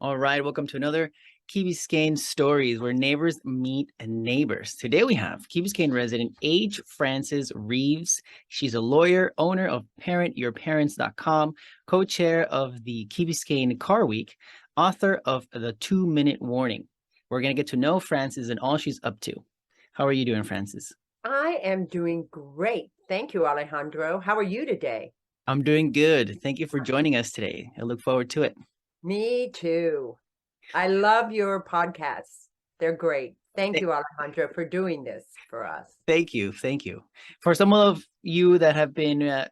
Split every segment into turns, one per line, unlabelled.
All right, welcome to another Key Biscayne Stories, where neighbors meet neighbors. Today we have Key Biscayne resident H. Frances Reaves. She's a lawyer, owner of ParentYourParents.com, co-chair of the Key Biscayne Car Week, author of The 2-Minute Warning. We're going to get to know Frances and all she's up to. How are you doing, Frances?
I am doing great. Thank you, Alejandro. How are you today?
I'm doing good. Thank you for joining us today. I look forward to it.
Me too. I love your podcasts. They're great. Thank you, Alejandro, for doing this for us.
Thank you. Thank you. For some of you that have been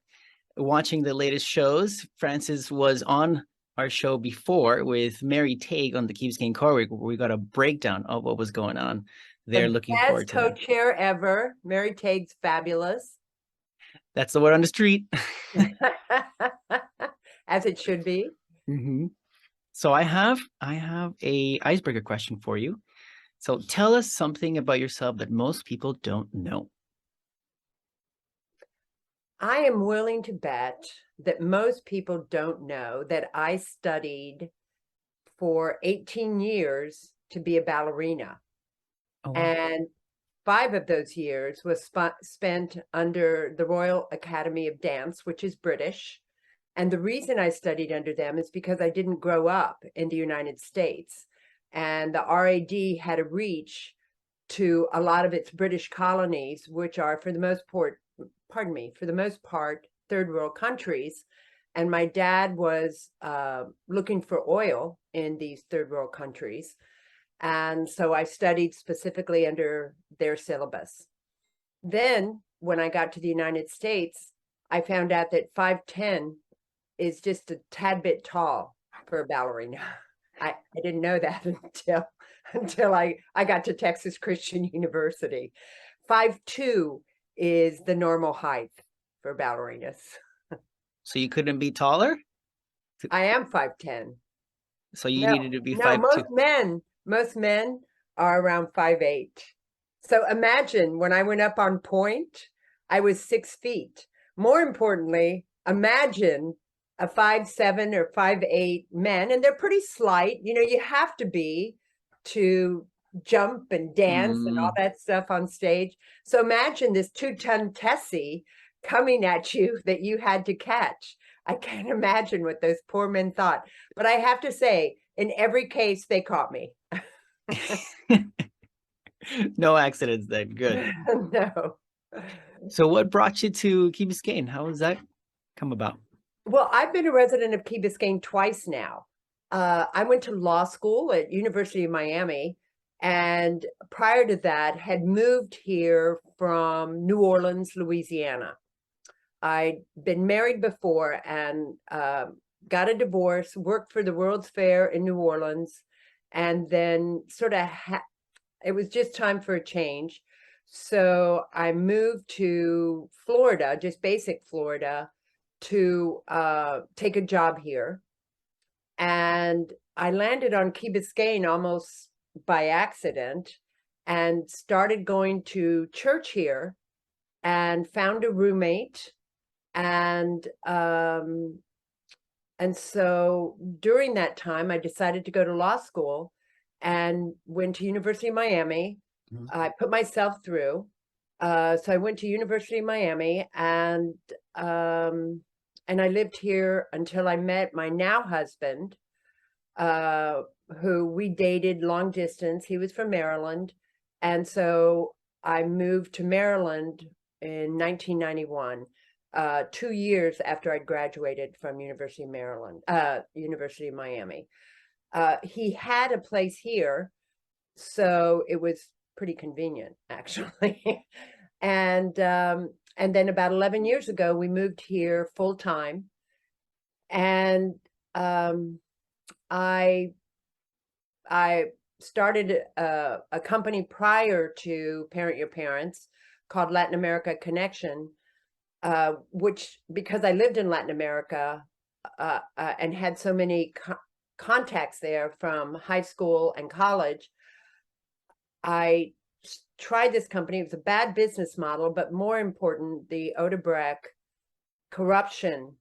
watching the latest shows, Frances was on our show before with Mary Tague on the Key Biscayne Car Week, where we got a breakdown of what was going on. They're
The
looking
best
forward to that.
co-chair ever. Mary Tague's fabulous.
That's the word on the street.
As it should be.
Mm-hmm. So I have a icebreaker question for you. So tell us something about yourself that most people don't know.
I am willing to bet that most people don't know that I studied for 18 years to be a ballerina.
Oh, wow.
And 5 of those years was spent under the Royal Academy of Dance, which is British. And the reason I studied under them is because I didn't grow up in the United States. And the RAD had a reach to a lot of its British colonies, which are for the most part, third world countries. And my dad was looking for oil in these third world countries. And so I studied specifically under their syllabus. Then when I got to the United States, I found out that 5'10" is just a tad bit tall for a ballerina. I didn't know that until I got to Texas Christian University. 5'2" is the normal height for ballerinas.
So you couldn't be taller?
I am 5'10".
So you
No,
needed to be
no,
5'2".
most men are around 5'8". So imagine when I went up on point, I was 6 feet. More importantly, imagine a 5'7" or 5'8" men, and they're pretty slight. You know, you have to be to jump and dance and all that stuff on stage. So imagine this 2-ton Tessie coming at you that you had to catch. I can't imagine what those poor men thought. But I have to say, in every case, they caught me.
No accidents then. Good.
No.
So what brought you to Key Biscayne? How does that come about?
Well, I've been a resident of Key Biscayne twice now. I went to law school at University of Miami, and prior to that had moved here from New Orleans, Louisiana. I'd been married before and got a divorce, worked for the World's Fair in New Orleans, and then sort of it was just time for a change. So I moved to Florida, just basic Florida, to take a job here. And I landed on Key Biscayne almost by accident and started going to church here and found a roommate. And so during that time, I decided to go to law school and went to University of Miami. I put myself through. So I went to University of Miami, and I lived here until I met my now husband, who we dated long distance. He was from Maryland. And so I moved to Maryland in 1991, 2 years after I'd graduated from University of Miami. He had a place here, so it was pretty convenient, actually. And then about 11 years ago, we moved here full time. And I started a company prior to Parent Your Parents called Latin America Connection, which, because I lived in Latin America and had so many contacts there from high school and college, I tried this company. It was a bad business model, but more important, the Odebrecht corruption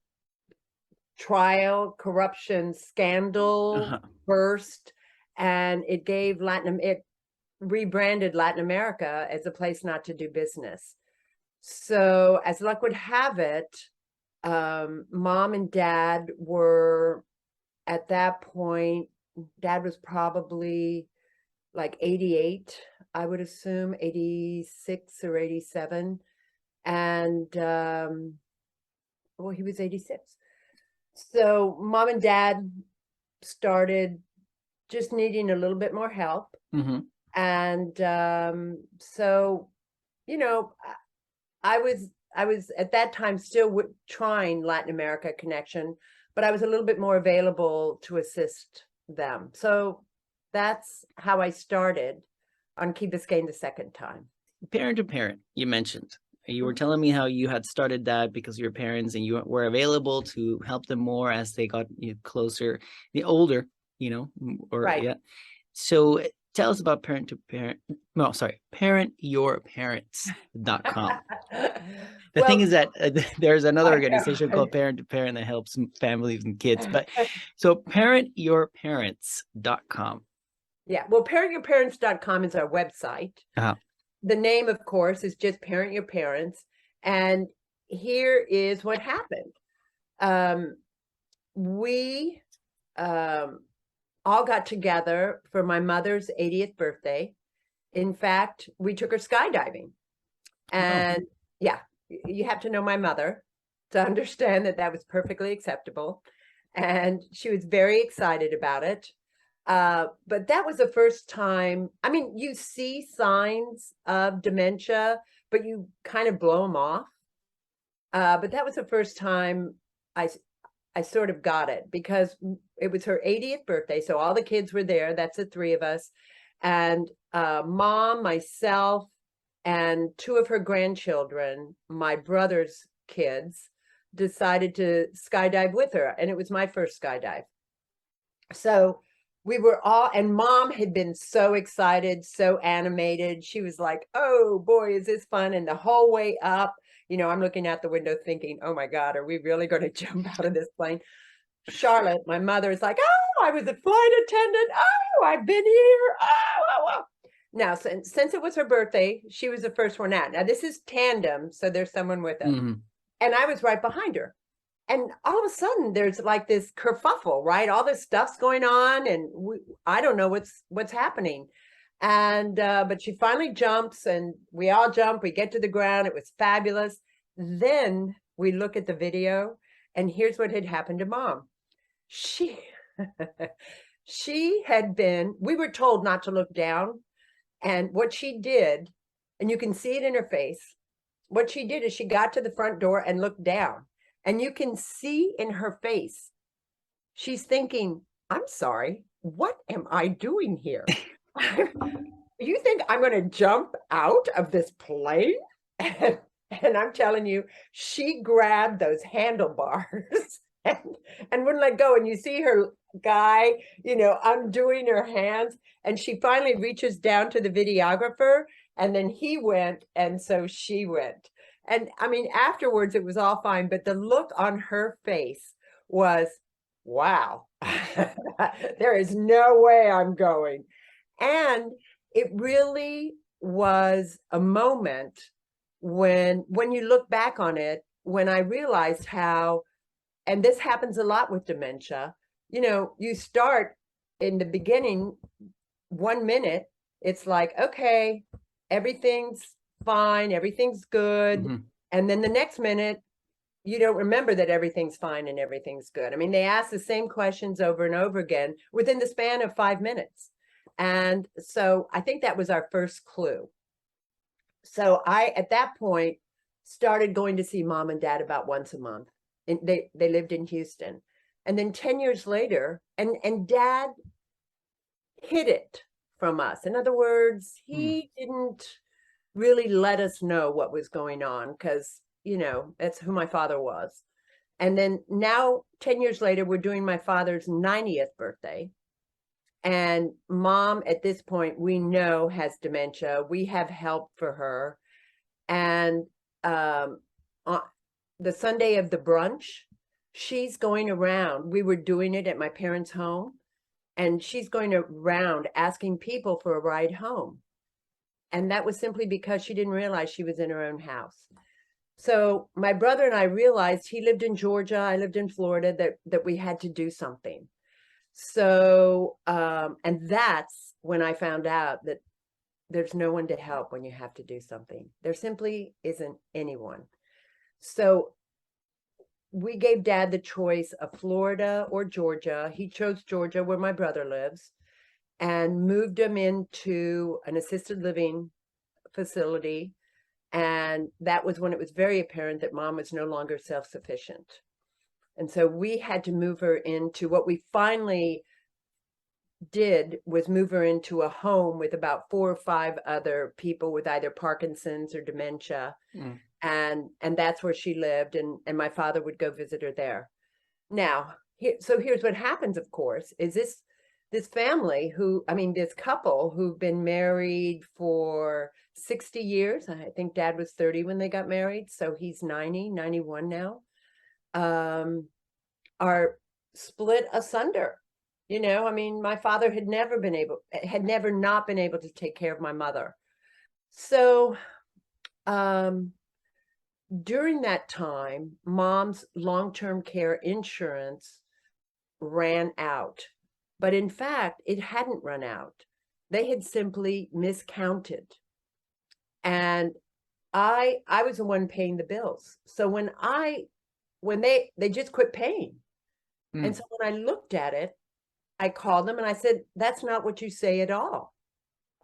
trial corruption scandal
Uh-huh.
burst, and it gave it rebranded Latin America as a place not to do business. So as luck would have it, mom and dad were at that point, dad was probably like 88, I would assume 86 or 87. And well, he was 86. So mom and dad started just needing a little bit more help.
Mm-hmm.
And so, you know, I was at that time still trying Latin America connection, but I was a little bit more available to assist them. So that's how I started on Key Biscayne the second time.
Parent to parent, you mentioned. You were
Mhm.
telling me how you had started that because of your parents and you were available to help them more as they got closer, the older, or
Right.
yeah. So tell us about parent to parent. No, sorry, parentyourparents.com. The thing
Well,
is that there's another
I
organization
know.
called Parent to Parent that helps families and kids. But so parentyourparents.com.
Yeah, well, parentyourparents.com is our website.
Uh-huh.
The name, of course, is just Parent Your Parents. And here is what happened. We all got together for my mother's 80th birthday. In fact, we took her skydiving. And yeah, you have to know my mother to understand that that was perfectly acceptable. And she was very excited about it. But that was the first time. I mean, you see signs of dementia, but you kind of blow them off. But that was the first time I sort of got it, because it was her 80th birthday. So all the kids were there. That's the three of us. And mom, myself, and two of her grandchildren, my brother's kids, decided to skydive with her. And it was my first skydive. So we were all, and mom had been so excited, so animated. She was like, oh boy, is this fun. And the whole way up, I'm looking out the window thinking, oh my God, are we really going to jump out of this plane? Charlotte, my mother, is like, oh, I was a flight attendant. Oh, I've been here. Oh. Now, since it was her birthday, she was the first one out. Now, this is tandem, so there's someone with us.
Mm-hmm.
And I was right behind her. And all of a sudden, there's like this kerfuffle, right? All this stuff's going on, and I don't know what's happening. And but she finally jumps, and we all jump. We get to the ground. It was fabulous. Then we look at the video, and here's what had happened to mom. She had been. We were told not to look down, and what she did, and you can see it in her face. What she did is she got to the front door and looked down. And you can see in her face, she's thinking, I'm sorry, what am I doing here? You think I'm going to jump out of this plane? And I'm telling you, she grabbed those handlebars and wouldn't let go. And you see her guy, undoing her hands. And she finally reaches down to the videographer, and then he went, and so she went. And I mean, afterwards, it was all fine, but the look on her face was, wow, there is no way I'm going. And it really was a moment when you look back on it, when I realized how, and this happens a lot with dementia, you start in the beginning, 1 minute, it's like, okay, everything's fine, everything's good.
Mm-hmm.
And then the next minute, you don't remember that everything's fine and everything's good. I mean, they ask the same questions over and over again within the span of 5 minutes. And so I think that was our first clue. So I, at that point, started going to see mom and dad about once a month. And they lived in Houston. And then 10 years later, and dad hid it from us. In other words, he didn't really let us know what was going on, because that's who my father was. And then now 10 years later, we're doing my father's 90th birthday, and mom at this point we know has dementia. We have help for her. And on the Sunday of the brunch, she's going around. We were doing it at my parents' home, and she's going around asking people for a ride home. And that was simply because she didn't realize she was in her own house. So my brother and I realized, he lived in Georgia, I lived in Florida, that we had to do something. So, and that's when I found out that there's no one to help when you have to do something. There simply isn't anyone. So we gave Dad the choice of Florida or Georgia. He chose Georgia, where my brother lives, and moved him into an assisted living facility. And that was when it was very apparent that Mom was no longer self-sufficient. And so we had to move her into, what we finally did was move her into a home with about 4 or 5 other people with either Parkinson's or dementia. And that's where she lived, and my father would go visit her there. Now, here's what happens, of course, is this family who, I mean, this couple who've been married for 60 years. I think Dad was 30 when they got married, so he's 91 now, are split asunder. You know, I mean, my father had never not been able to take care of my mother. So, during that time, Mom's long-term care insurance ran out. But in fact, it hadn't run out. They had simply miscounted. And I was the one paying the bills. So when they just quit paying. And so when I looked at it, I called them and I said, that's not what you say at all.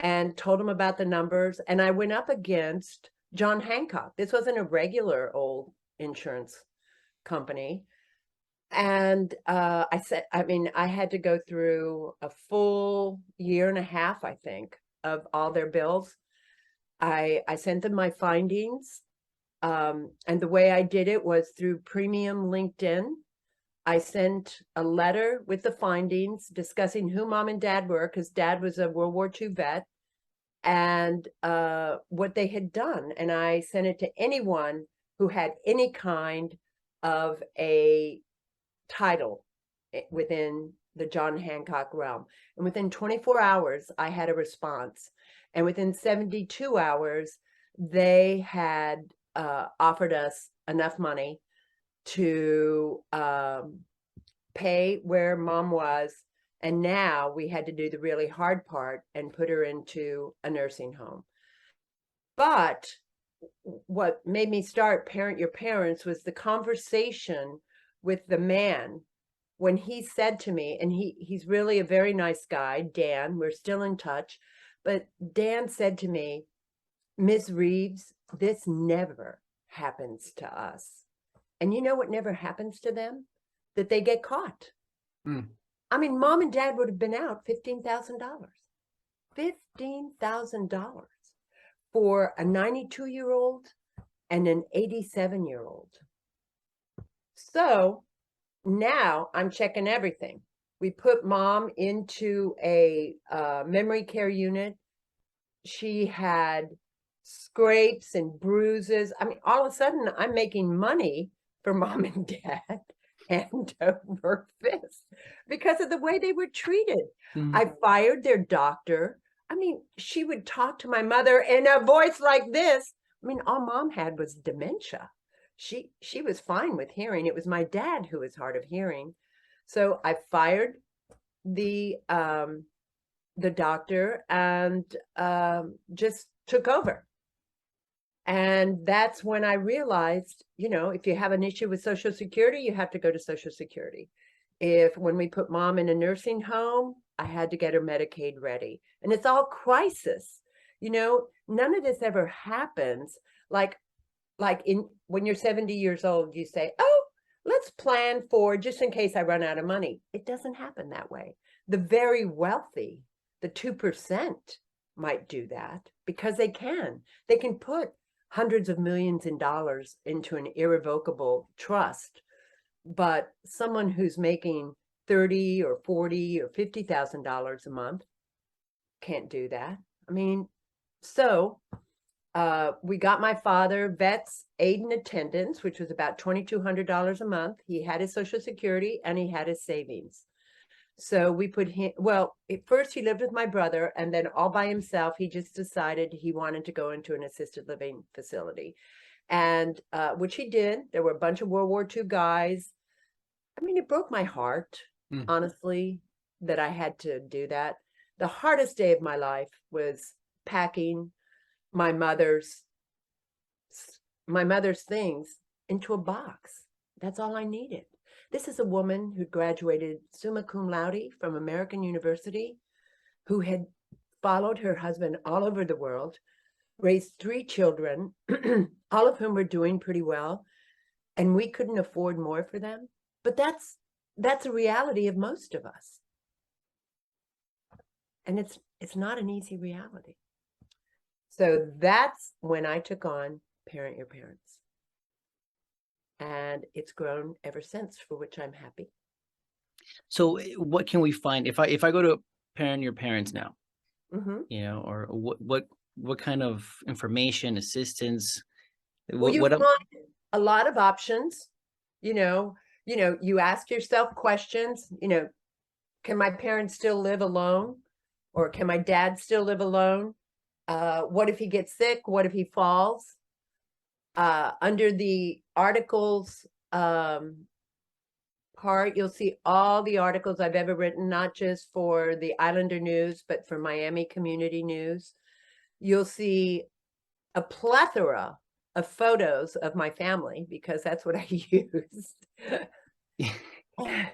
And told them about the numbers. And I went up against John Hancock. This wasn't a regular old insurance company. And I said, I mean, I had to go through a full year and a half, I think, of all their bills. I sent them my findings. And the way I did it was through premium LinkedIn. I sent a letter with the findings discussing who Mom and Dad were, because Dad was a World War II vet, and what they had done. And I sent it to anyone who had any kind of a title within the John Hancock realm. And within 24 hours, I had a response. And within 72 hours, they had offered us enough money to pay where Mom was. And now we had to do the really hard part and put her into a nursing home. But what made me start Parent Your Parents was the conversation with the man when he said to me, and he's really a very nice guy, Dan, we're still in touch, but Dan said to me, Ms. Reaves, this never happens to us. And you know what never happens to them? That they get caught. I mean, Mom and Dad would have been out $15,000. $15,000 for a 92-year-old and an 87-year-old. So now I'm checking everything. We put Mom into a memory care unit. She had scrapes and bruises. I mean, all of a sudden I'm making money for Mom and Dad hand over fist because of the way they were treated. I fired their doctor. I mean, she would talk to my mother in a voice like this. I mean, all Mom had was dementia. She was fine with hearing. It was my dad who was hard of hearing. So I fired the doctor and just took over. And that's when I realized, you know, if you have an issue with Social Security, you have to go to Social Security. When we put Mom in a nursing home, I had to get her Medicaid ready. And it's all crisis. You know, none of this ever happens like when you're 70 years old, you say, oh, let's plan for just in case I run out of money. It doesn't happen that way. The very wealthy, the 2%, might do that because they can. They can put hundreds of millions in dollars into an irrevocable trust. But someone who's making $30 or $40 or $50,000 a month can't do that. I mean, so We got my father vets aid and attendance, which was about $2,200 a month. He had his Social Security and he had his savings. So we put him, well, at first he lived with my brother, and then all by himself, he just decided he wanted to go into an assisted living facility. And which he did. There were a bunch of World War II guys. I mean, it broke my heart, honestly, that I had to do that. The hardest day of my life was packing my mother's things into a box. That's all I needed. This is a woman who graduated summa cum laude from American University, who had followed her husband all over the world, raised 3 children, all of whom were doing pretty well, and we couldn't afford more for them. But that's a reality of most of us. And it's not an easy reality. So that's when I took on Parent Your Parents. And it's grown ever since, for which I'm happy.
So what can we find if I go to Parent Your Parents now,
Mm-hmm.
or what kind of information, assistance,
Well, you find a lot of options. You ask yourself questions, can my parents still live alone? Or can my dad still live alone? What if he gets sick? What if he falls? Under the articles part, you'll see all the articles I've ever written, not just for the Islander News, but for Miami Community News. You'll see a plethora of photos of my family, because that's what I used. I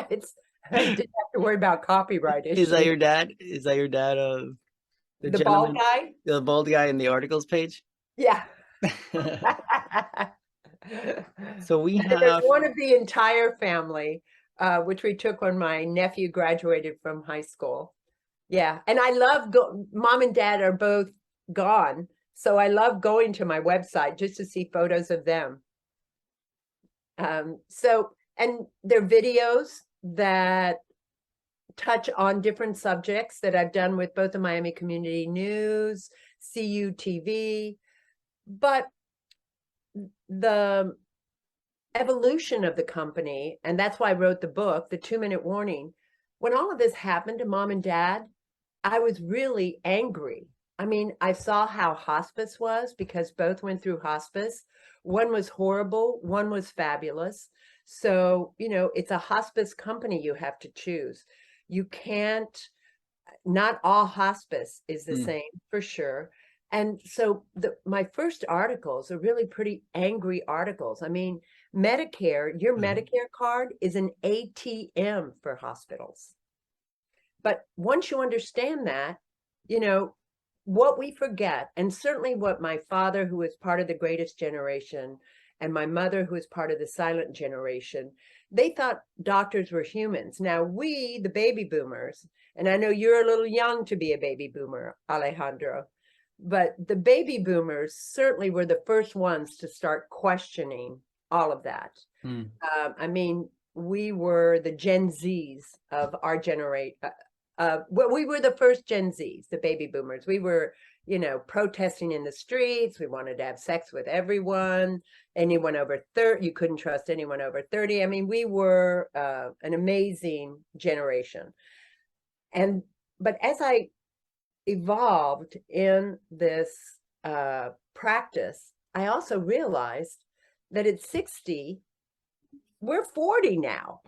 didn't have to worry about copyright issues.
Is that your dad? Is that your dad?
The bald guy?
The bald guy in the articles page?
Yeah.
So
there's one of the entire family, which we took when my nephew graduated from high school. Yeah, and I love mom and dad are both gone, so I love going to my website just to see photos of them. And they're videos that touch on different subjects that I've done with both the Miami Community News, CUTV, but the evolution of the company, and that's why I wrote the book, The 2-Minute Warning. When all of this happened to mom and dad, I was really angry. I mean, I saw how hospice was, because both went through hospice. One was horrible, one was fabulous. So, it's a hospice company you have to choose. You can't, not all hospice is the same, for sure. And so my first articles are really pretty angry articles. I mean, Medicare, your Medicare card is an ATM for hospitals. But once you understand that, what we forget, and certainly what my father, who was part of the greatest generation, and my mother, who was part of the silent generation, they thought doctors were humans. Now we, the baby boomers, and I know you're a little young to be a baby boomer, Alejandro, but the baby boomers certainly were the first ones to start questioning all of that. I mean, we were the Gen Zs of our generation. We were the first Gen Zs, the baby boomers. We were, protesting in the streets. We wanted to have sex with everyone. Anyone over 30, you couldn't trust anyone over 30. I mean, we were an amazing generation. But as I evolved in this practice, I also realized that at 60, we're 40 now.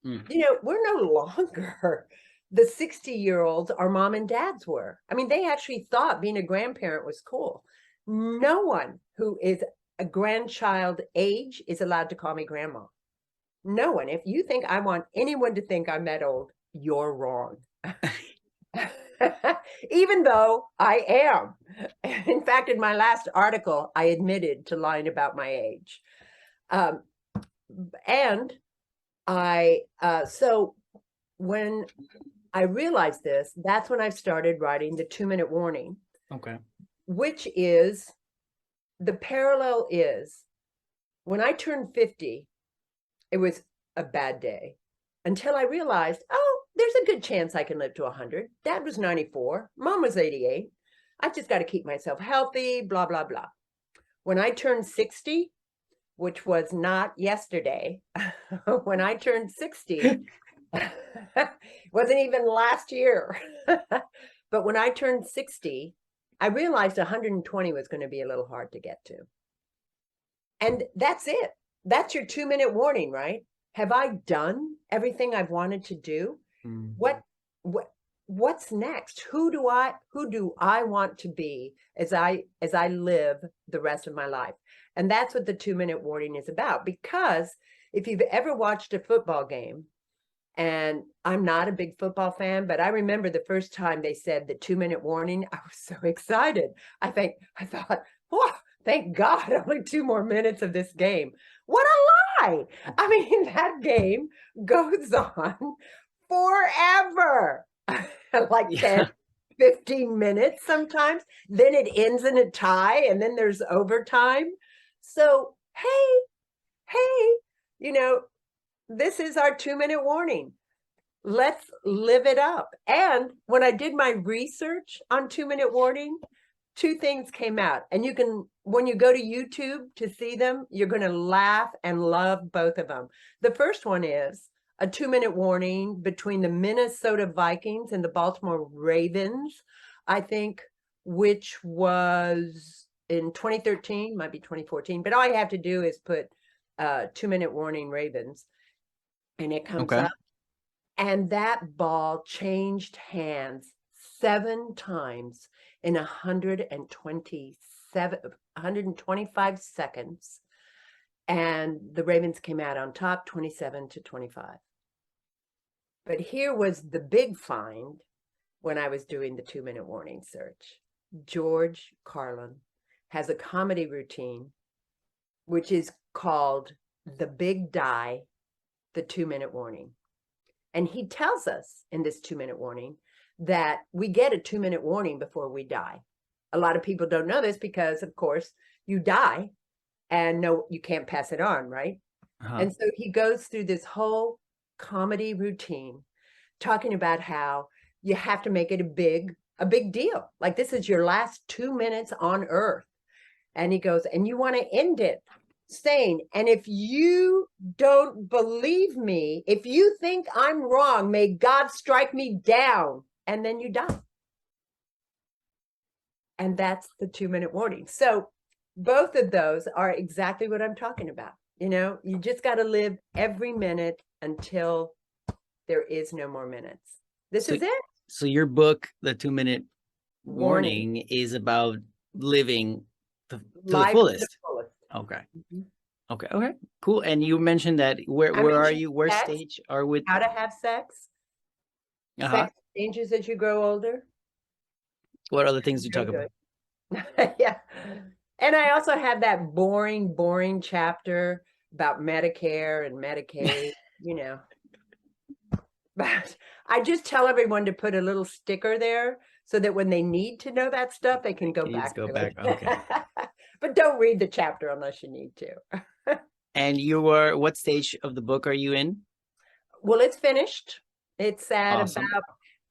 We're no longer the 60-year-olds our mom and dads were. I mean, they actually thought being a grandparent was cool. No one who is a grandchild age is allowed to call me grandma. No one. If you think I want anyone to think I'm that old, you're wrong. Even though I am. In fact, in my last article, I admitted to lying about my age. So when I realized this, that's when I started writing the 2-Minute Warning.
Okay.
Which is, the parallel is, when I turned 50, it was a bad day, until I realized, oh, there's a good chance I can live to 100. Dad was 94, mom was 88. I just got to keep myself healthy, blah, blah, blah. When I turned 60, which was not yesterday, when I turned 60, wasn't even last year. But when I turned 60, I realized 120 was going to be a little hard to get to. And that's it. That's your 2-minute warning, right? Have I done everything I've wanted to do?
Mm.
What's next? Who do I want to be as I live the rest of my life? And that's what the 2-minute warning is about. Because if you've ever watched a football game, and I'm not a big football fan, but I remember the first time they said the 2-minute warning, I was so excited. I thought, oh, thank God, only 2 more minutes of this game. What a lie. I mean, that game goes on forever, like 10, 15 minutes sometimes. Then it ends in a tie, and then there's overtime. So, hey, this is our 2-minute warning. Let's live it up. And when I did my research on 2-minute warning, 2 things came out. And you can, when you go to YouTube to see them, you're going to laugh and love both of them. The first one is a 2-minute warning between the Minnesota Vikings and the Baltimore Ravens, I think, which was in 2013, might be 2014. But all you have to do is put 2-minute warning Ravens, and it comes up. And that ball changed hands 7 times in 125 seconds. And the Ravens came out on top 27-25. But here was the big find when I was doing the 2-minute warning search. George Carlin has a comedy routine, which is called The Big Die, the 2-minute warning. And he tells us in this 2-minute warning that we get a 2-minute warning before we die. A lot of people don't know this because, of course, you die and no, you can't pass it on, right? And so he goes through this whole comedy routine talking about how you have to make it a big deal. Like, this is your last 2 minutes on earth. And he goes, and you want to end it saying, and if you don't believe me, if you think I'm wrong, may God strike me down. And then you die. And that's the 2-minute warning. So both of those are exactly what I'm talking about. You just got to live every minute until there is no more minutes. This is it.
So your book, The 2-minute warning, is about living to the fullest. Okay. Mm-hmm. Okay. Cool. And you mentioned that where are you? Where stage are with
how to have sex? Sex changes as you grow older.
What other things do you talk about?
Yeah. And I also have that boring chapter about Medicare and Medicaid, But I just tell everyone to put a little sticker there so that when they need to know that stuff, they can go back.
Okay.
But don't read the chapter unless you need to.
And what stage of the book are you in?
Well, it's finished. It's at about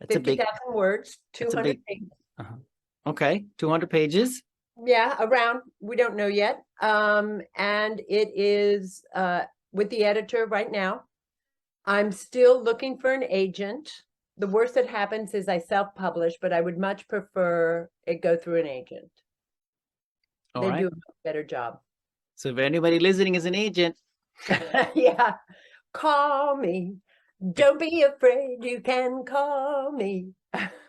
50,000 words, 200 pages.
Okay, 200 pages.
Yeah, around. We don't know yet. And it is with the editor right now. I'm still looking for an agent. The worst that happens is I self-publish, but I would much prefer it go through an agent. They do a better job.
So if anybody listening is an agent,
yeah, call me. Don't be afraid. You can call me.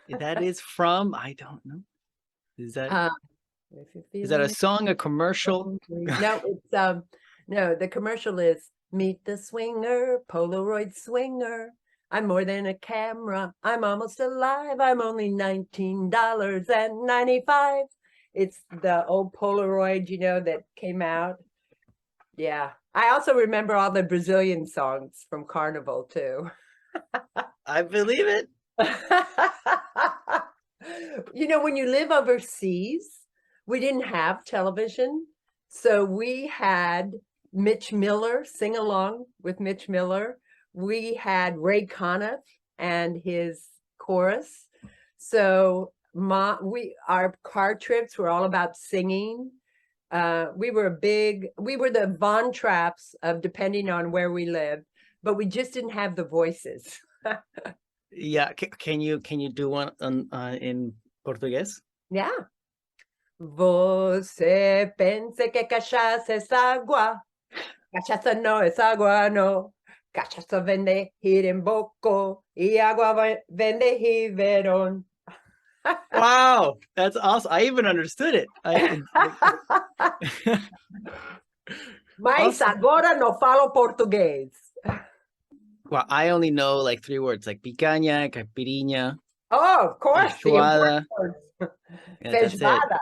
That is from, I don't know. Is that a song, a commercial?
No, it's no, the commercial is Meet the Swinger, Polaroid Swinger. I'm more than a camera. I'm almost alive. I'm only $19.95. It's the old Polaroid, that came out. Yeah. I also remember all the Brazilian songs from Carnival too.
I believe it.
When you live overseas, we didn't have television. So we had Mitch Miller, sing along with Mitch Miller. We had Ray Conniff and his chorus. So our car trips were all about singing. We were the Von Trapps of depending on where we lived, but we just didn't have the voices.
Yeah, can you do one in Portuguese?
Yeah. Você pensa que cachaça es agua. Cachaça no es agua, no. Cachaça vende Hirimboco y agua vende Riverón.
Wow, that's awesome. I even understood it.
Mas
Awesome.
agora não falo português.
Well, I only know like 3 words, like picanha, caipirinha,
Oh, of course, the
feijoada.
important words.
Yeah, that's it.
Feijoada.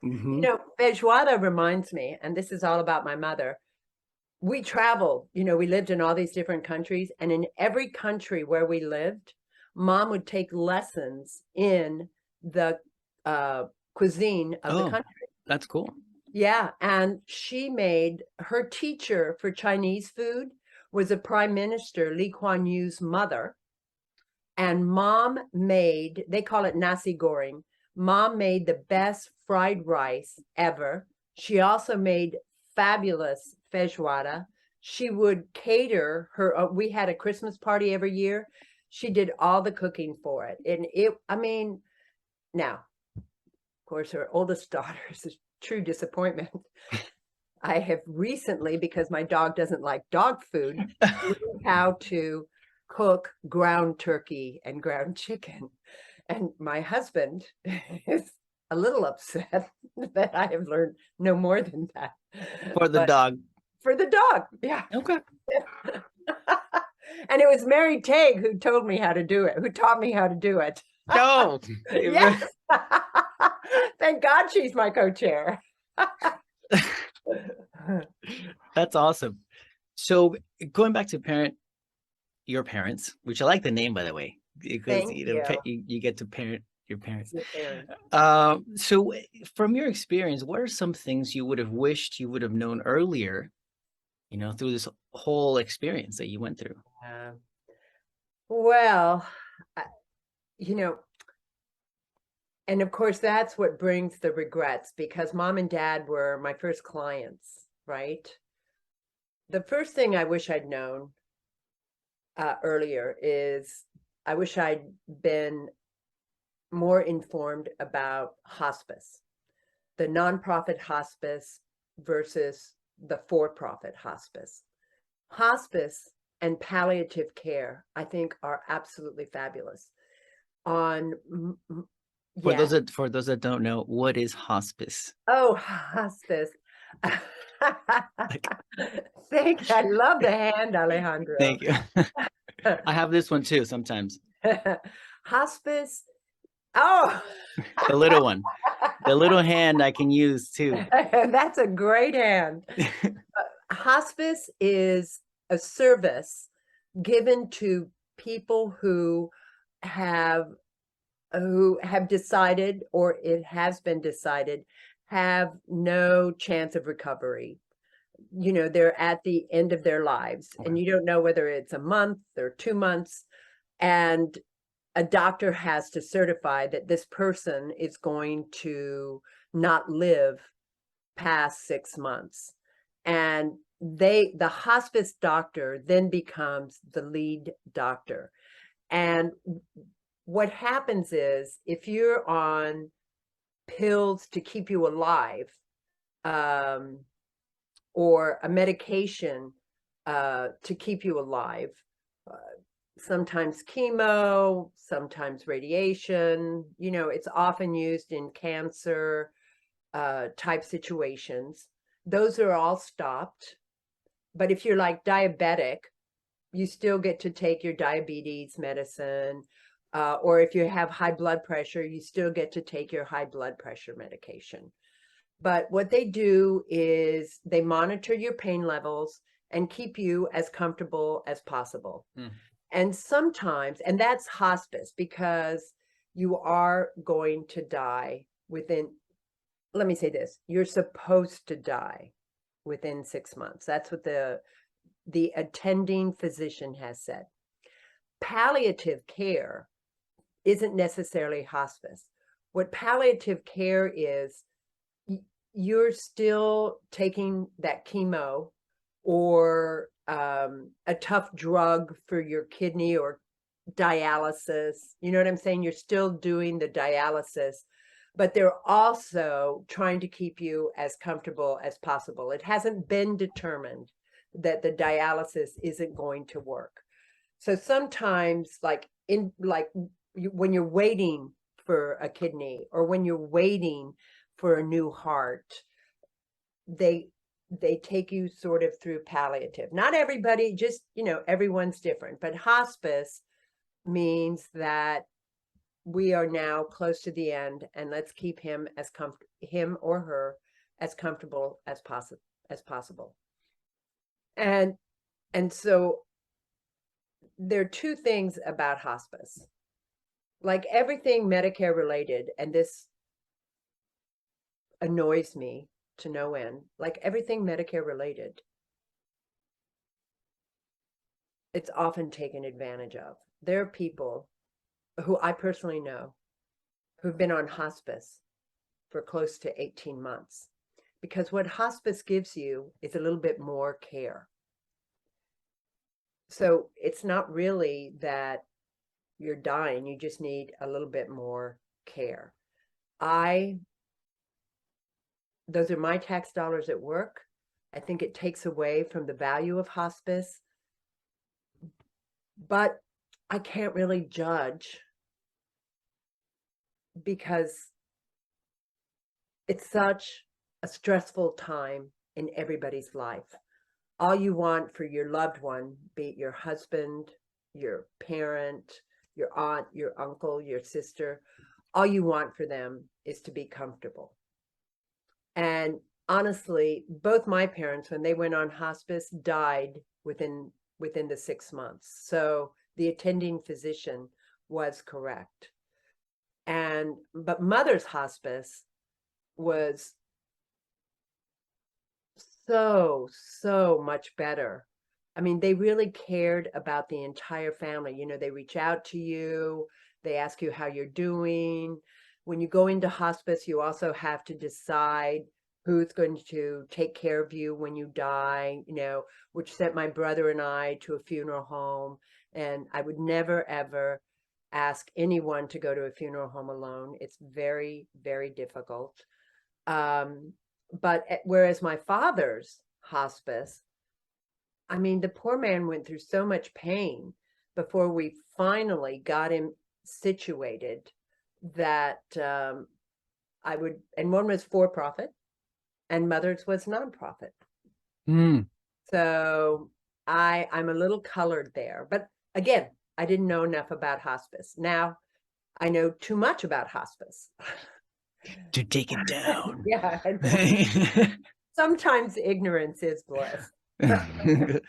Mhm.
Feijoada reminds me, and this is all about my mother. We traveled, we lived in all these different countries, and in every country where we lived, Mom would take lessons in the cuisine of the country.
That's cool.
Yeah, and her teacher for Chinese food was a Prime Minister, Lee Kuan Yew's mother, and Mom made, they call it nasi goreng. Mom made the best fried rice ever. She also made fabulous feijoada. She would cater we had a Christmas party every year. She did all the cooking for it. And now, of course, her oldest daughter is a true disappointment. I have recently, because my dog doesn't like dog food, learned how to cook ground turkey and ground chicken. And my husband is a little upset that I have learned no more than that.
For the dog.
For the dog, yeah.
Okay.
And it was Mary Tague who taught me how to do it.
No.
Yes. Thank God she's my co-chair.
That's awesome. So going back to your parents, which I like the name, by the way, because you get to parent your parents. So from your experience, what are some things you would have wished you would have known earlier, through this whole experience that you went through?
Well, and of course, that's what brings the regrets, because Mom and Dad were my first clients, right? The first thing I wish I'd known earlier is I wish I'd been more informed about hospice, the nonprofit hospice versus the for-profit hospice. Hospice and palliative care, I think, are absolutely fabulous.
For those that don't know, what is hospice?
Oh, hospice. Thank you. I love the hand, Alejandro.
Thank you. I have this one too sometimes.
Hospice. Oh,
the little one. The little hand I can use too.
That's a great hand. Hospice is a service given to people who have decided, or it has been decided, have no chance of recovery. They're at the end of their lives, and you don't know whether it's a month or 2 months, and a doctor has to certify that this person is going to not live past 6 months. And the hospice doctor then becomes the lead doctor. And what happens is, if you're on pills to keep you alive, or a medication to keep you alive, sometimes chemo, sometimes radiation, it's often used in cancer type situations. Those are all stopped. But if you're like diabetic, you still get to take your diabetes medicine. Or if you have high blood pressure, you still get to take your high blood pressure medication. But what they do is they monitor your pain levels and keep you as comfortable as possible. And sometimes, and that's hospice, because you are going to die within, let me say this, you're supposed to die within 6 months. That's what the attending physician has said. Palliative care isn't necessarily hospice. What palliative care is, you're still taking that chemo or a tough drug for your kidney or dialysis. You know what I'm saying? You're still doing the dialysis, but they're also trying to keep you as comfortable as possible. It hasn't been determined that the dialysis isn't going to work. So sometimes, when you're waiting for a kidney or when you're waiting for a new heart, they take you sort of through palliative. Not everybody, just, everyone's different, but hospice means that we are now close to the end, and let's keep him him or her as comfortable as possible. And so there are two things about hospice. Like everything Medicare related, and this annoys me to no end, like everything Medicare related, it's often taken advantage of. There are people who I personally know who've been on hospice for close to 18 months, because what hospice gives you is a little bit more care. So it's not really that you're dying, you just need a little bit more care. Those are my tax dollars at work. I think it takes away from the value of hospice, but I can't really judge because it's such a stressful time in everybody's life. All you want for your loved one, be it your husband, your parent, your aunt, your uncle, your sister, all you want for them is to be comfortable. And honestly, both my parents, when they went on hospice, died within the 6 months. So the attending physician was correct. But mother's hospice was so much better. I mean, they really cared about the entire family. They reach out to you, they ask you how you're doing. When you go into hospice, you also have to decide who's going to take care of you when you die, which sent my brother and I to a funeral home. And I would never, ever ask anyone to go to a funeral home alone. It's very, very difficult. But whereas my father's hospice, I mean, the poor man went through so much pain before we finally got him situated that and one was for profit and mother's was nonprofit. So I'm a little colored there, but again, I didn't know enough about hospice. Now I know too much about hospice
to take it down.
Yeah. Sometimes ignorance is bliss. The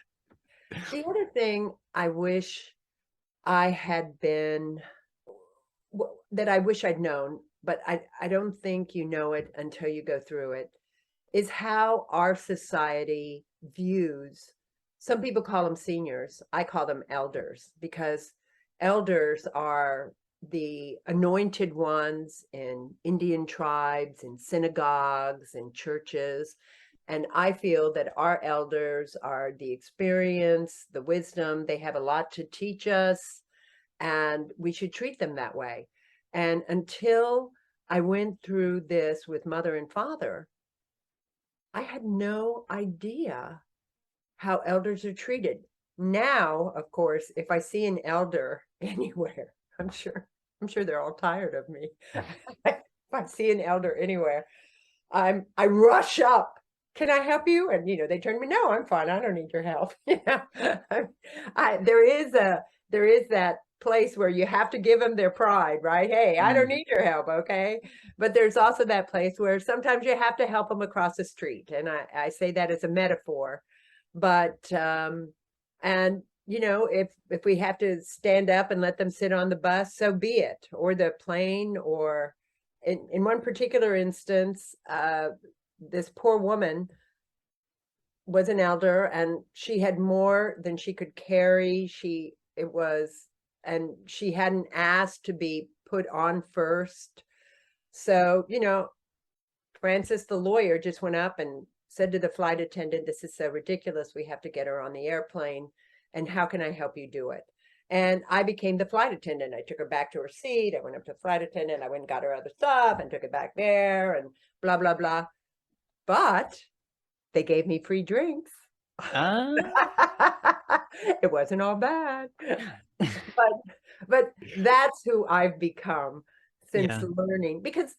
other thing I wish I had been, that I wish I'd known, but I don't think you know it until you go through it, is how our society views, some people call them seniors, I call them elders, because elders are the anointed ones in Indian tribes, in synagogues, in churches. And I feel that our elders are the experience, the wisdom, they have a lot to teach us, and we should treat them that way. And until I went through this with mother and father, I had no idea how elders are treated. Now, of course, if I see an elder anywhere, I'm sure they're all tired of me. If I see an elder anywhere, I rush up. Can I help you? And they turn to me, no, I'm fine. I don't need your help. There is that place where you have to give them their pride, right? Hey, I don't need your help, okay? But there's also that place where sometimes you have to help them across the street. And I say that as a metaphor. But and if we have to stand up and let them sit on the bus, so be it, or the plane, or in one particular instance, this poor woman was an elder and she had more than she could carry. And she hadn't asked to be put on first. So, Francis, the lawyer, just went up and said to the flight attendant, "This is so ridiculous. We have to get her on the airplane. And how can I help you do it?" And I became the flight attendant. I took her back to her seat. I went up to the flight attendant. I went and got her other stuff and took it back there and blah, blah, blah. But they gave me free drinks.
Ah,
It wasn't all bad. But that's who I've become since
yeah.
learning, because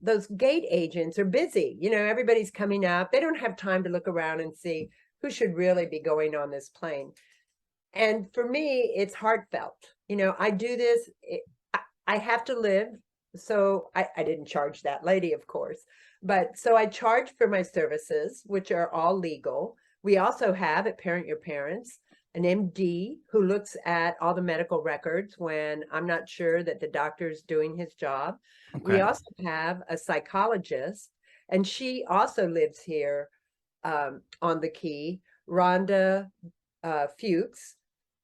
those gate agents are busy. Everybody's coming up. They don't have time to look around and see who should really be going on this plane. And for me, it's heartfelt. I do this. I have to live. So I didn't charge that lady, of course. But so I charge for my services, which are all legal. We also have at Parent Your Parents an MD who looks at all the medical records when I'm not sure that the doctor's doing his job. We
Okay.
also have a psychologist, and she also lives here on the Key, Rhonda Fuchs.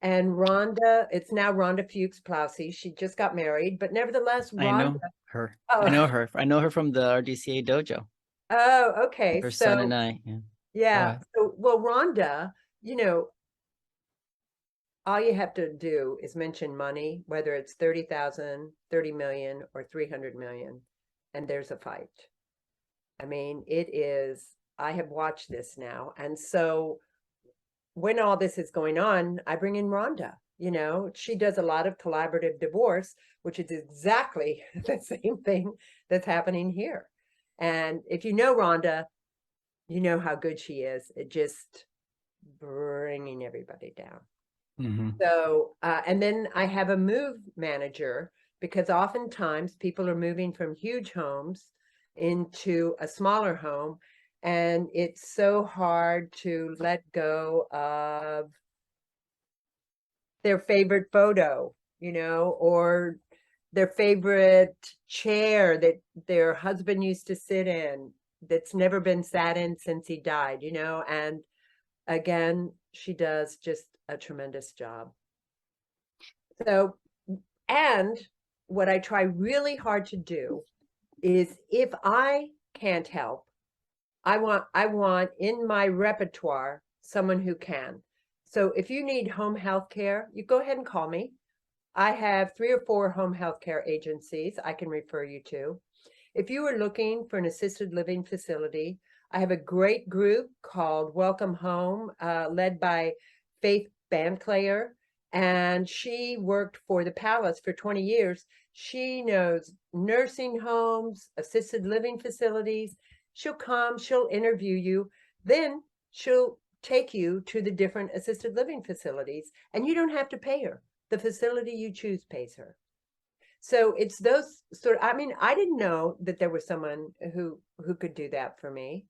And Rhonda, it's now Rhonda Fuchs Plowsy. She just got married, but nevertheless,
I
Rhonda.
know her. I
Oh,
know her. I know her from the RDCA dojo.
oh, okay.
Her son
So
and I. Yeah. Go
yeah.
ahead.
So well, Rhonda, all you have to do is mention money, whether it's 30,000, 30 million, or 300 million, and there's a fight. I mean, I have watched this now. And so when all this is going on, I bring in Rhonda. She does a lot of collaborative divorce, which is exactly the same thing that's happening here. And if you know Rhonda, you know how good she is at just bringing everybody down.
Hmm.
So, and then I have a move manager, because oftentimes people are moving from huge homes into a smaller home. And it's so hard to let go of their favorite photo, or their favorite chair that their husband used to sit in that's never been sat in since he died, and again, she does just a tremendous job. So, and what I try really hard to do is, if I can't help, I want in my repertoire someone who can. So if you need home health care, you go ahead and call me. I have 3 or 4 home health care agencies I can refer you to. If you are looking for an assisted living facility, I have a great group called Welcome Home, led by Faith Banclayer, and she worked for the Palace for 20 years. She knows nursing homes, assisted living facilities. She'll come, she'll interview you, then she'll take you to the different assisted living facilities, and you don't have to pay her. The facility you choose pays her. So it's those I mean, I didn't know that there was someone who could do that for me.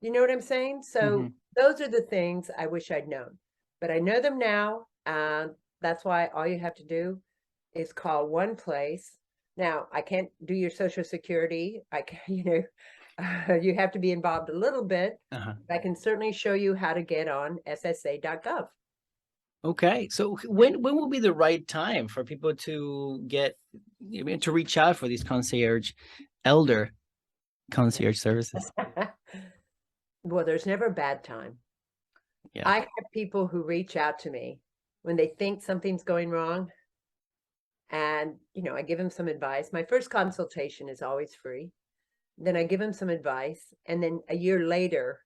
You know what I'm saying?
Hmm.
So those are the things I wish I'd known, but I know them now. And that's why all you have to do is call one place. Now, I can't do your social security. I can, you have to be involved a little bit.
Uh-huh.
I can certainly show you how to get on ssa.gov.
Okay. So when will be the right time for people to to reach out for these elder concierge services?
Well, there's never a bad time.
Yeah.
I have people who reach out to me when they think something's going wrong. And, I give them some advice. My first consultation is always free. Then I give them some advice. And then a year later,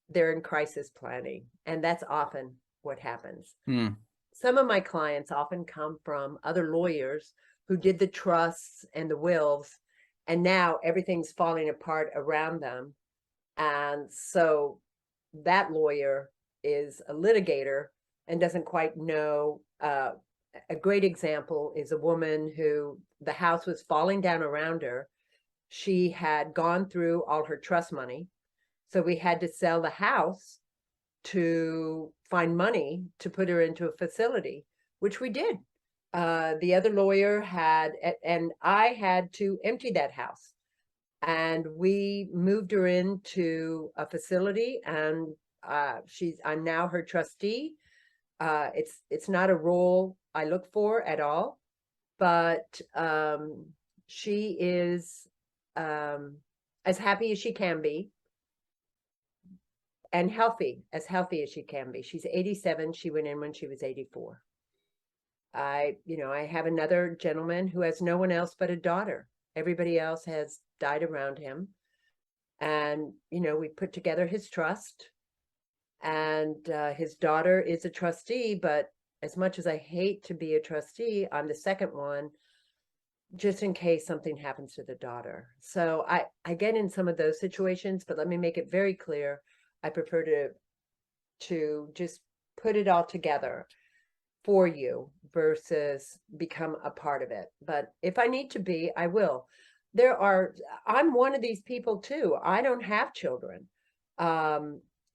they're in crisis planning. And that's often what happens.
Hmm.
Some of my clients often come from other lawyers who did the trusts and the wills, and now everything's falling apart around them. And so that lawyer is a litigator and doesn't quite know. A great example is a woman who the house was falling down around her. She had gone through all her trust money. So we had to sell the house to find money to put her into a facility, which we did. The other lawyer and I had to empty that house. And we moved her into a facility, and I'm now her trustee. It's not a role I look for at all, but She is as happy as she can be and as healthy as she can be. She's 87. She went in when she was 84. I have another gentleman who has no one else but a daughter. Everybody else has died around him. And, we put together his trust. And his daughter is a trustee, but as much as I hate to be a trustee, I'm the second one, just in case something happens to the daughter. So I get in some of those situations, but let me make it very clear. I prefer to just put it all together for you versus become a part of it. But if I need to be, I will. I'm one of these people too. I don't have children.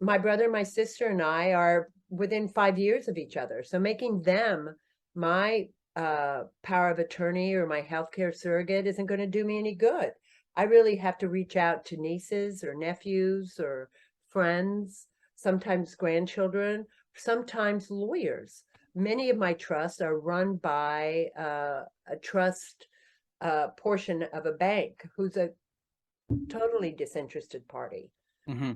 My brother, my sister, and I are within 5 years of each other. So making them my power of attorney or my healthcare surrogate isn't going to do me any good. I really have to reach out to nieces or nephews or friends, sometimes grandchildren, sometimes lawyers. Many of my trusts are run by a trust portion of a bank who's a totally disinterested party.
Mm-hmm.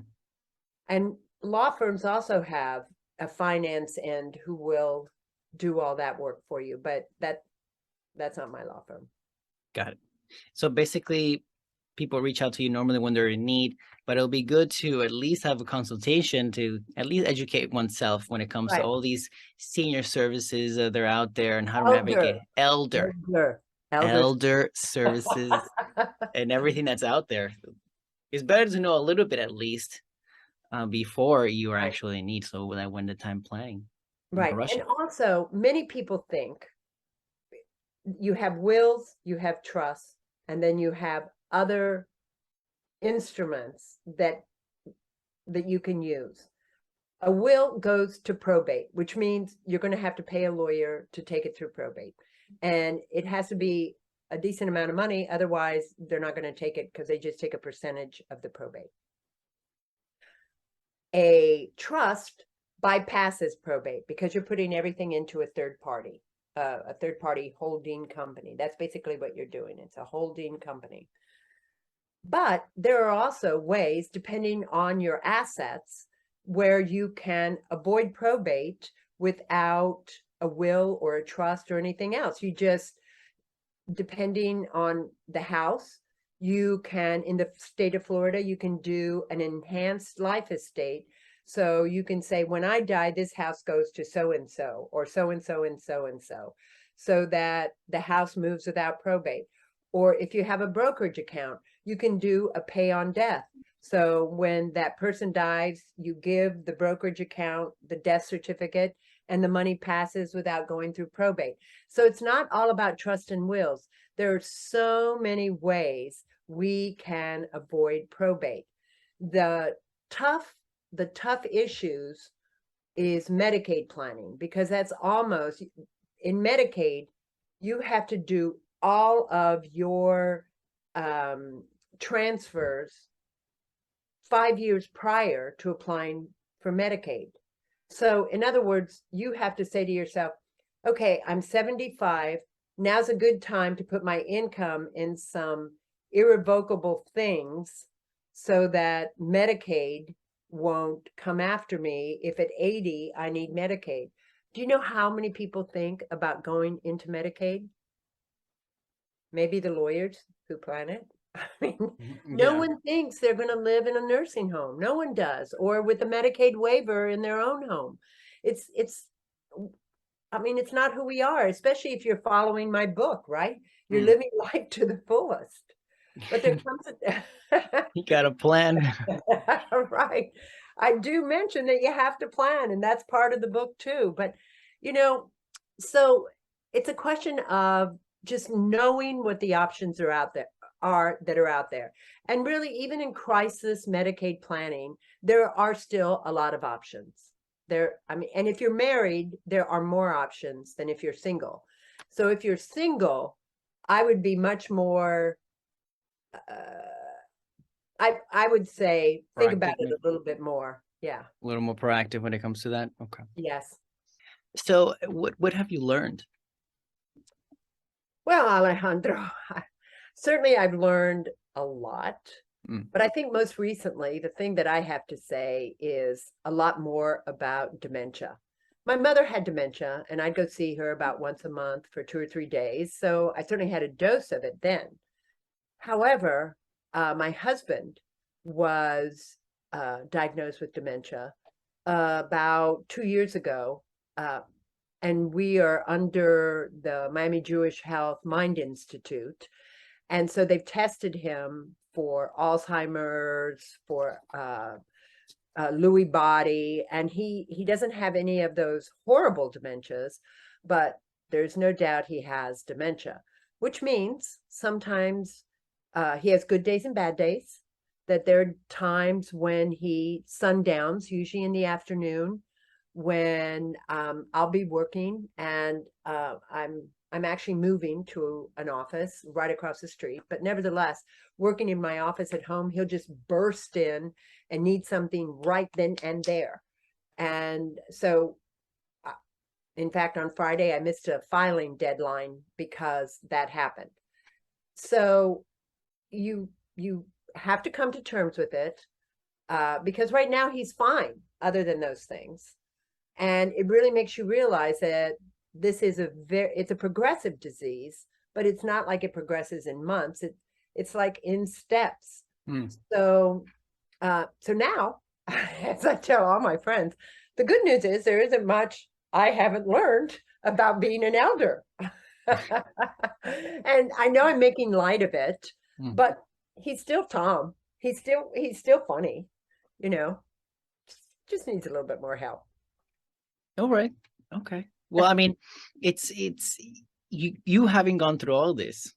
And law firms also have a finance end who will do all that work for you, but that's not my law firm.
Got it. So basically, people reach out to you normally when they're in need, but it'll be good to at least have a consultation to at least educate oneself when it comes to
Right.
all these senior services that are out there and how to navigate elder services and everything that's out there. It's better to know a little bit at least before you are actually in need, so that when the time planning.
Right. And also, many people think you have wills, you have trusts, and then you have other instruments that you can use. A will goes to probate, which means you're going to have to pay a lawyer to take it through probate. And it has to be a decent amount of money. Otherwise, they're not going to take it because they just take a percentage of the probate. A trust bypasses probate because you're putting everything into a third party holding company. That's basically what you're doing. It's a holding company. But there are also ways, depending on your assets, where you can avoid probate without a will or a trust or anything else. You just, depending on the house, you can, in the state of Florida, you can do an enhanced life estate. So you can say, when I die, this house goes to so-and-so, or so-and-so and so-and-so, so that the house moves without probate. Or if you have a brokerage account, you can do a pay on death. So when that person dies, you give the brokerage account the death certificate and the money passes without going through probate. So it's not all about trust and wills. There are so many ways we can avoid probate. The tough issues is Medicaid planning, because that's almost, in Medicaid, you have to do all of your transfers 5 years prior to applying for Medicaid. So in other words, you have to say to yourself, okay, I'm 75. Now's a good time to put my income in some irrevocable things so that Medicaid won't come after me if at 80 I need Medicaid. Do you know how many people think about going into Medicaid? Maybe the lawyers who plan it. I mean, no one thinks they're going to live in a nursing home. No one does, or with a Medicaid waiver in their own home. I mean, it's not who we are, especially if you're following my book, right? You're living life to the fullest. But there comes
you got a plan.
Right. I do mention that you have to plan, and that's part of the book too. But, so it's a question of just knowing what the options are out there. And really, even in crisis Medicaid planning, there are still a lot of options. And if you're married, there are more options than if you're single. So if you're single, I would be much more, I would say, think about it a little bit more. Yeah.
A little more proactive when it comes to that. Okay.
Yes.
So what have you learned?
Well, Alejandro, Certainly I've learned a lot,
Mm.
but I think most recently, the thing that I have to say is a lot more about dementia. My mother had dementia, and I'd go see her about once a month for 2 or 3 days. So I certainly had a dose of it then. However, my husband was diagnosed with dementia about 2 years ago. And we are under the Miami Jewish Health Mind Institute. And so they've tested him for Alzheimer's, for Lewy body, and he doesn't have any of those horrible dementias, but there's no doubt he has dementia, which means sometimes he has good days and bad days, that there are times when he sundowns, usually in the afternoon, when I'll be working and I'm actually moving to an office right across the street, but nevertheless, working in my office at home, he'll just burst in and need something right then and there. And so, in fact, on Friday, I missed a filing deadline because that happened. So you have to come to terms with it, because right now he's fine, other than those things. And it really makes you realize that this is it's a progressive disease, but it's not like it progresses in months. It's like in steps.
Mm.
So now, as I tell all my friends, the good news is there isn't much I haven't learned about being an elder. And I know I'm making light of it,
Mm.
but he's still Tom. He's still funny, you know. Just needs a little bit more help.
All right. Okay. Well, I mean, it's you having gone through all this,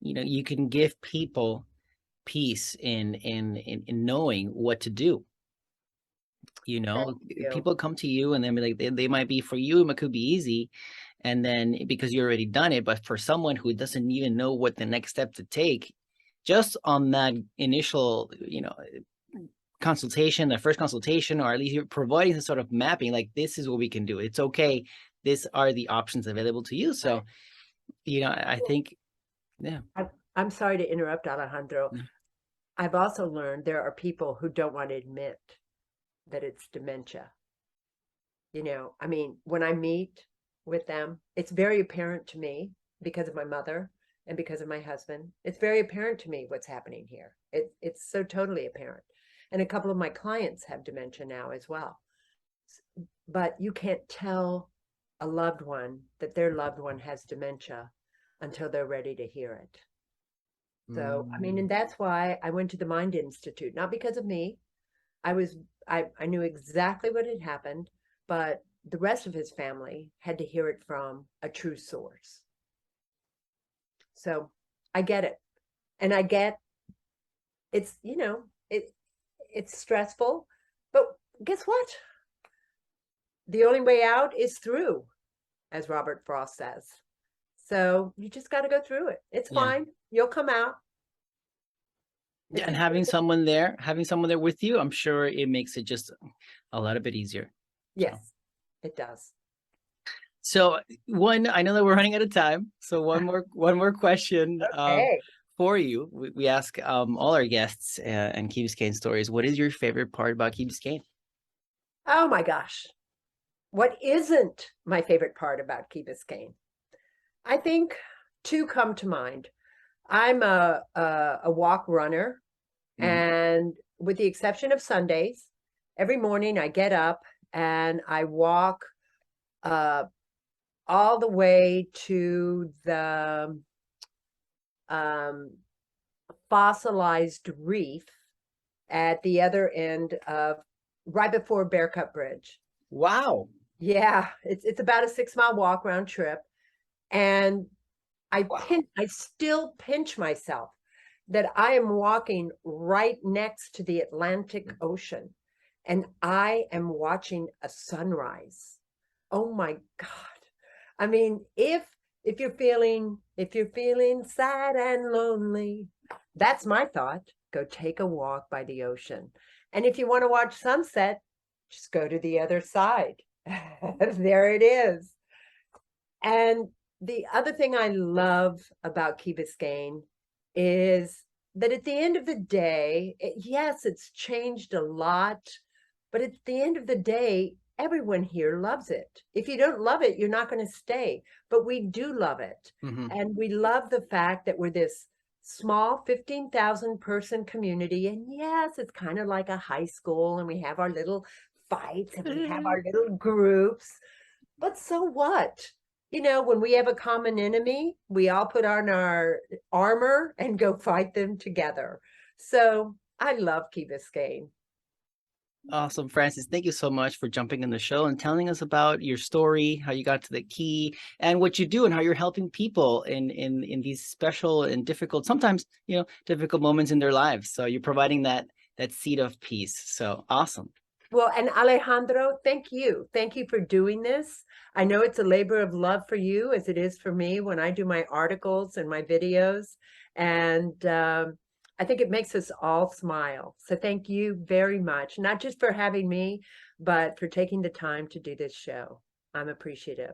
you can give people peace in knowing what to do.
Thank you.
People come to you and then be like, they might be, for you, it could be easy. And then because you already done it, but for someone who doesn't even know what the next step to take, just on that initial, consultation, the first consultation, or at least you're providing some sort of mapping, like, this is what we can do. It's okay. These are the options available to you. So, I think, yeah.
I'm sorry to interrupt, Alejandro.
No.
I've also learned there are people who don't want to admit that it's dementia. I mean, when I meet with them, it's very apparent to me because of my mother and because of my husband. It's very apparent to me what's happening here. It's so totally apparent. And a couple of my clients have dementia now as well. But you can't tell a loved one that their loved one has dementia until they're ready to hear it. So, I mean, and that's why I went to the Mind Institute, not because of me. I knew exactly what had happened, but the rest of his family had to hear it from a true source. So I get it. And I get it's, it's stressful, but guess what? The only way out is through, as Robert Frost says. So you just got to go through it. It's
Yeah.
fine. You'll come out.
Yeah, and having someone there with you, I'm sure it makes it just a lot bit easier.
Yes, it does.
So I know that we're running out of time. So one more question
Okay.
for you. We ask all our guests and Key Biscayne stories. What is your favorite part about Key Biscayne?
Oh my gosh. What isn't my favorite part about Key Biscayne? I think two come to mind. I'm a walk runner, and with the exception of Sundays, every morning I get up and I walk all the way to the fossilized reef at the other end of right before Bear Cut Bridge.
Wow.
Yeah, it's about a 6 mile walk round trip. And I still pinch myself that I am walking right next to the Atlantic Ocean and I am watching a sunrise. Oh my God. I mean, if you're feeling sad and lonely, that's my thought. Go take a walk by the ocean. And if you want to watch sunset, just go to the other side. There it is. And the other thing I love about Key Biscayne is that at the end of the day, yes, it's changed a lot, but at the end of the day, everyone here loves it. If you don't love it, you're not going to stay, but we do love it.
Hmm.
And we love the fact that we're this small 15,000 person community. And yes, it's kind of like a high school, and we have our little fights and we have our little groups, but so what? You know, when we have a common enemy, we all put on our armor and go fight them together. So I love Key Biscayne.
Awesome, Francis. Thank you so much for jumping in the show and telling us about your story, how you got to the Key, and what you do, and how you're helping people in these special and difficult, sometimes difficult moments in their lives. So you're providing that seed of peace. So awesome.
Well, and Alejandro, thank you. Thank you for doing this. I know it's a labor of love for you, as it is for me when I do my articles and my videos. And I think it makes us all smile. So thank you very much, not just for having me, but for taking the time to do this show. I'm appreciative.